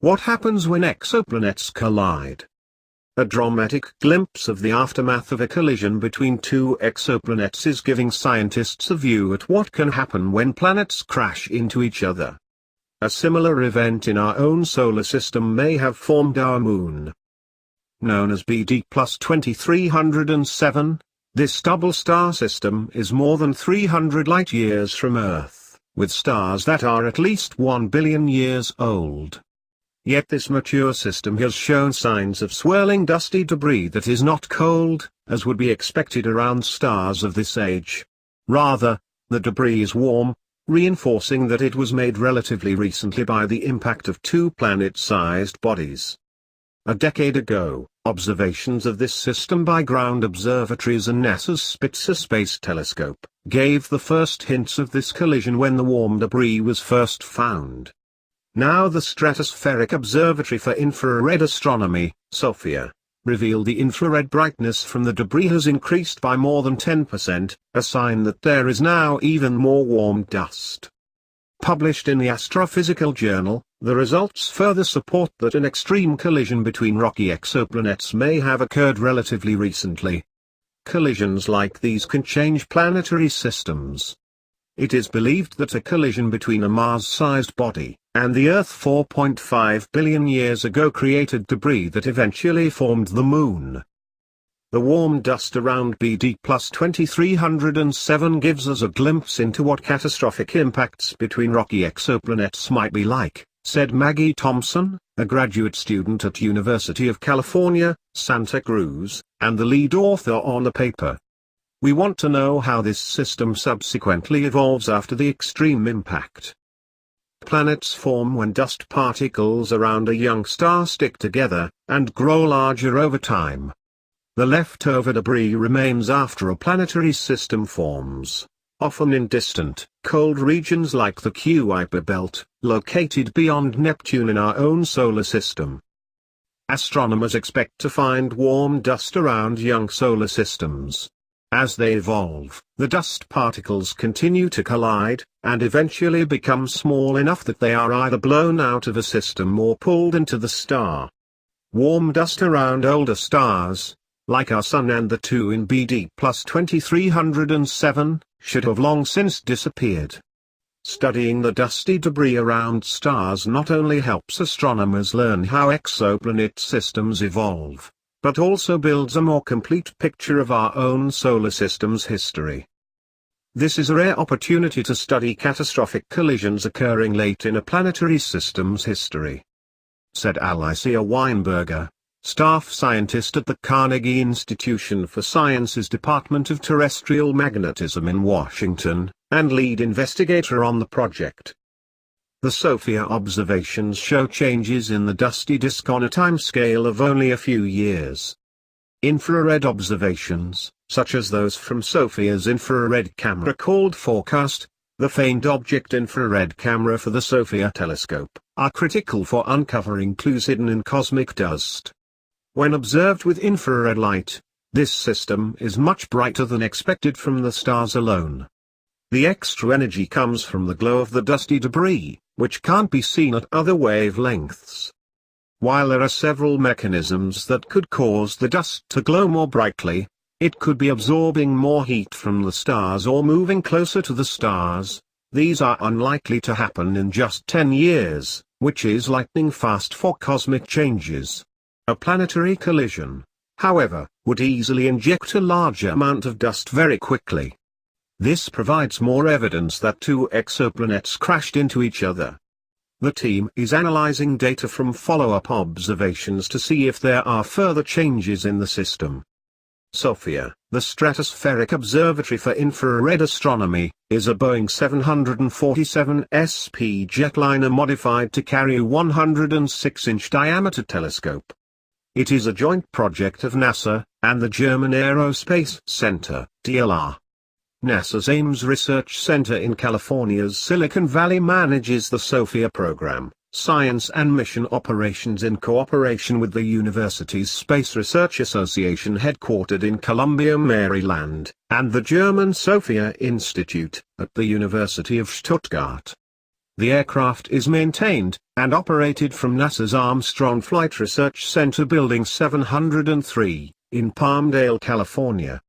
What happens when exoplanets collide? A dramatic glimpse of the aftermath of a collision between two exoplanets is giving scientists a view at what can happen when planets crash into each other. A similar event in our own solar system may have formed our moon. Known as BD plus 2307, this double star system is more than 300 light-years from Earth, with stars that are at least 1 billion years old. Yet this mature system has shown signs of swirling dusty debris that is not cold, as would be expected around stars of this age. Rather, the debris is warm, reinforcing that it was made relatively recently by the impact of two planet-sized bodies. A decade ago, observations of this system by ground observatories and NASA's Spitzer Space Telescope gave the first hints of this collision when the warm debris was first found. Now the Stratospheric Observatory for Infrared Astronomy, SOFIA, revealed the infrared brightness from the debris has increased by more than 10%, a sign that there is now even more warm dust. Published in the Astrophysical Journal, the results further support that an extreme collision between rocky exoplanets may have occurred relatively recently. Collisions like these can change planetary systems. It is believed that a collision between a Mars-sized body and the Earth 4.5 billion years ago created debris that eventually formed the Moon. The warm dust around BD plus 2307 gives us a glimpse into what catastrophic impacts between rocky exoplanets might be like, said Maggie Thompson, a graduate student at University of California, Santa Cruz, and the lead author on the paper. We want to know how this system subsequently evolves after the extreme impact. Planets form when dust particles around a young star stick together, and grow larger over time. The leftover debris remains after a planetary system forms, often in distant, cold regions like the Kuiper Belt, located beyond Neptune in our own solar system. Astronomers expect to find warm dust around young solar systems. As they evolve, the dust particles continue to collide, and eventually become small enough that they are either blown out of a system or pulled into the star. Warm dust around older stars, like our Sun and the two in BD plus 2307, should have long since disappeared. Studying the dusty debris around stars not only helps astronomers learn how exoplanet systems evolve, but also builds a more complete picture of our own solar system's history. This is a rare opportunity to study catastrophic collisions occurring late in a planetary system's history, said Alicia Weinberger, staff scientist at the Carnegie Institution for Science's Department of Terrestrial Magnetism in Washington, and lead investigator on the project. The SOFIA observations show changes in the dusty disk on a timescale of only a few years. Infrared observations, such as those from SOFIA's infrared camera called Forecast, the famed object infrared camera for the SOFIA telescope, are critical for uncovering clues hidden in cosmic dust. When observed with infrared light, this system is much brighter than expected from the stars alone. The extra energy comes from the glow of the dusty debris, which can't be seen at other wavelengths. While there are several mechanisms that could cause the dust to glow more brightly, it could be absorbing more heat from the stars or moving closer to the stars. These are unlikely to happen in just 10 years, which is lightning fast for cosmic changes. A planetary collision, however, would easily inject a larger amount of dust very quickly. This provides more evidence that two exoplanets crashed into each other. The team is analyzing data from follow-up observations to see if there are further changes in the system. SOFIA, the Stratospheric Observatory for Infrared Astronomy, is a Boeing 747 SP jetliner modified to carry a 106-inch diameter telescope. It is a joint project of NASA and the German Aerospace Center, DLR. NASA's Ames Research Center in California's Silicon Valley manages the SOFIA program, science and mission operations in cooperation with the university's Space Research Association headquartered in Columbia, Maryland, and the German SOFIA Institute, at the University of Stuttgart. The aircraft is maintained and operated from NASA's Armstrong Flight Research Center Building 703, in Palmdale, California.